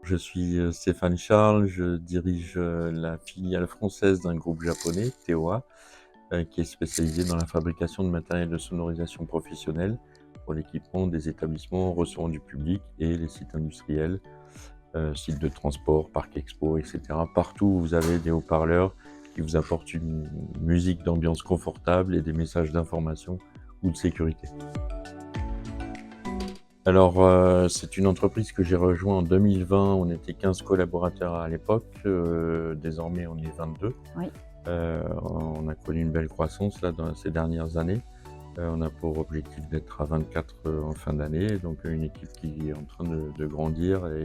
Je suis Stéphane Charles, je dirige la filiale française d'un groupe japonais, TEOA, qui est spécialisé dans la fabrication de matériel de sonorisation professionnel pour l'équipement des établissements recevant du public et les sites industriels, sites de transport, parcs expo, etc. Partout où vous avez des haut-parleurs qui vous apportent une musique d'ambiance confortable et des messages d'information ou de sécurité. Alors, c'est une entreprise que j'ai rejoint en 2020. On était 15 collaborateurs à l'époque, désormais on est 22. Oui. On a connu une belle croissance là dans ces dernières années. On a pour objectif d'être à 24 en fin d'année, donc une équipe qui est en train de grandir et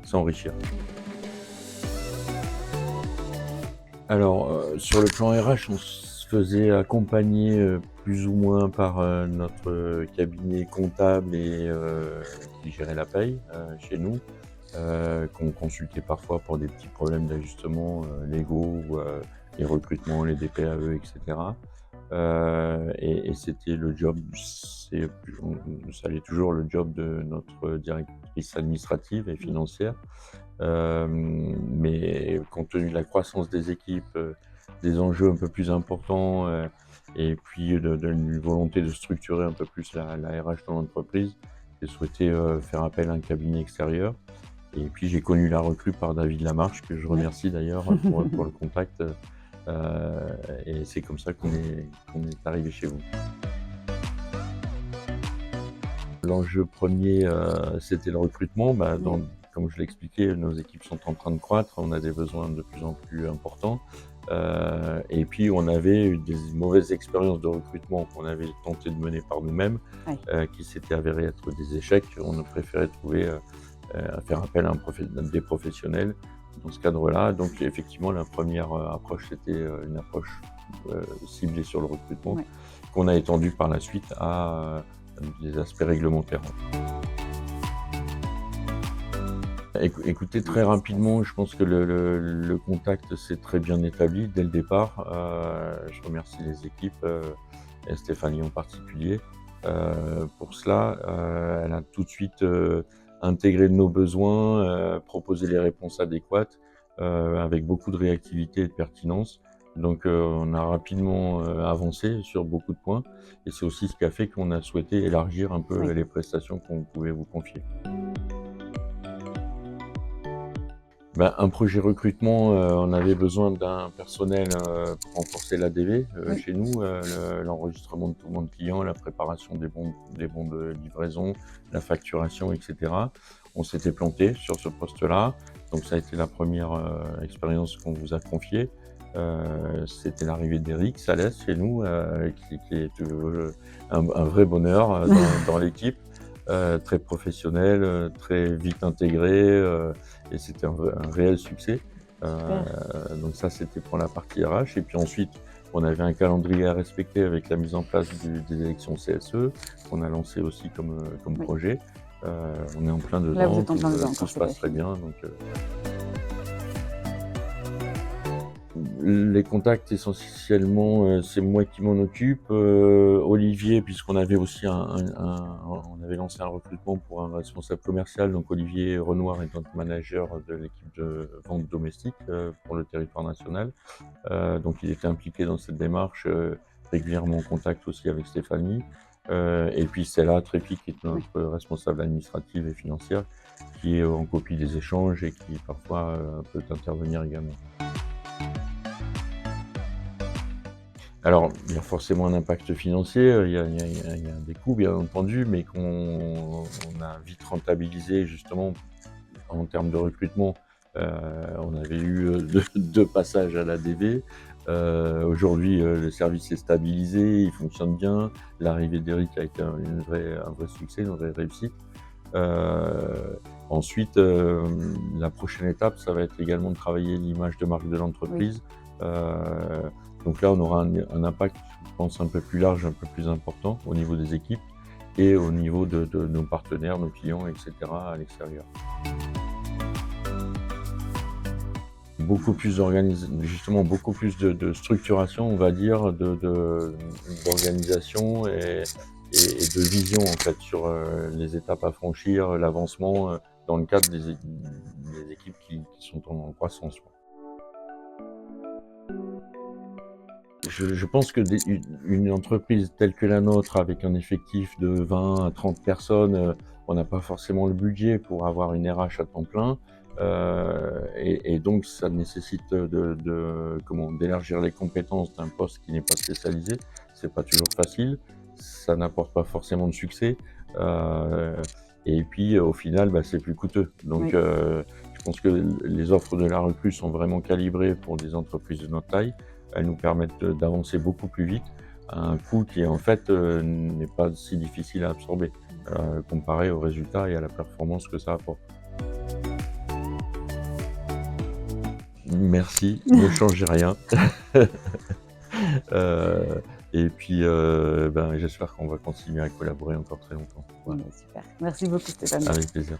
s'enrichir. Alors, sur le plan RH, on se faisait accompagner, plus ou moins par, notre cabinet comptable et qui gérait la paye, chez nous, qu'on consultait parfois pour des petits problèmes d'ajustement, légaux ou, les recrutements, les DPAE et cetera. Et c'était le job, ça l'est toujours le job de notre directrice administrative et financière. Mais compte tenu de la croissance des équipes, des enjeux un peu plus importants, et puis d'une volonté de structurer un peu plus la RH dans l'entreprise, j'ai souhaité faire appel à un cabinet extérieur. Et puis j'ai connu la recrue par David Lamarche, que je Ouais. remercie d'ailleurs pour le contact, et c'est comme ça qu'on est arrivé chez vous. L'enjeu premier, c'était le recrutement. Oui. Comme je l'ai expliqué, nos équipes sont en train de croître, on a des besoins de plus en plus importants. Et puis on avait eu des mauvaises expériences de recrutement qu'on avait tenté de mener par nous-mêmes, Ouais. qui s'étaient avérées être des échecs. On a préféré faire appel à des professionnels dans ce cadre-là. Donc effectivement, la première approche, c'était une approche ciblée sur le recrutement, Ouais. qu'on a étendue par la suite à des aspects réglementaires. Écoutez, très rapidement, je pense que le contact s'est très bien établi dès le départ. Je remercie les équipes, et Stéphanie en particulier, pour cela. Elle a tout de suite intégré nos besoins, proposé les réponses adéquates, avec beaucoup de réactivité et de pertinence. Donc on a rapidement avancé sur beaucoup de points, et c'est aussi ce qui a fait qu'on a souhaité élargir un peu Oui. les prestations qu'on pouvait vous confier. Un projet recrutement, on avait besoin d'un personnel, pour renforcer l'ADV, Oui. chez nous, l'enregistrement de commandes clients, la préparation des bons de livraison, la facturation et cetera. On s'était planté sur ce poste-là, donc ça a été la première expérience qu'on vous a confiée. C'était l'arrivée d'Éric Salès chez nous, qui est, un vrai bonheur, dans l'équipe. Très professionnel, très vite intégré, et c'était un réel succès. Super. Donc ça, c'était pour la partie RH. Et puis ensuite, on avait un calendrier à respecter avec la mise en place des élections CSE, qu'on a lancé aussi comme Oui. projet. On est en plein Là, vous dedans, êtes en plein dedans, tout quand se c'est passe très passé. bien. Les contacts, essentiellement, c'est moi qui m'en occupe. Olivier, puisqu'on avait aussi on avait lancé un recrutement pour un responsable commercial, donc Olivier Renoir est notre manager de l'équipe de vente domestique, pour le territoire national. Donc il était impliqué dans cette démarche, régulièrement en contact aussi avec Stéphanie. Et puis Stella Trépi, qui est Oui. notre responsable administrative et financière, qui est en copie des échanges et qui parfois peut intervenir également. Alors, il y a forcément un impact financier, il y a des coûts bien entendu, mais on a vite rentabilisé justement en termes de recrutement. On avait eu 2 passages à l'ADV. Aujourd'hui, le service est stabilisé, il fonctionne bien. L'arrivée d'Éric a été un vrai succès, une vraie réussite. Ensuite, la prochaine étape, ça va être également de travailler l'image de marque de Oui. l'entreprise. Donc là, on aura un impact, je pense, un peu plus large, un peu plus important au niveau des équipes et au niveau de nos partenaires, nos clients, et cetera, à l'extérieur. Justement, beaucoup plus de structuration, on va dire, d'organisation et de vision, en fait, sur les étapes à franchir, l'avancement, dans le cadre des équipes qui sont en croissance, quoi. Je pense que une entreprise telle que la nôtre, avec un effectif de 20 à 30 personnes, on n'a pas forcément le budget pour avoir une RH à temps plein. Et donc ça nécessite d'élargir les compétences d'un poste qui n'est pas spécialisé. C'est pas toujours facile, ça n'apporte pas forcément de succès. Et puis au final, c'est plus coûteux. Donc Oui. je pense que les offres de la recrue sont vraiment calibrées pour des entreprises de notre taille. Elles nous permettent d'avancer beaucoup plus vite à un coût qui en fait n'est pas si difficile à absorber comparé aux résultats et à la performance que ça apporte. Merci, ne changez rien. Et puis j'espère qu'on va continuer à collaborer encore très longtemps. Voilà. Super. Merci beaucoup Stéphane. Avec plaisir.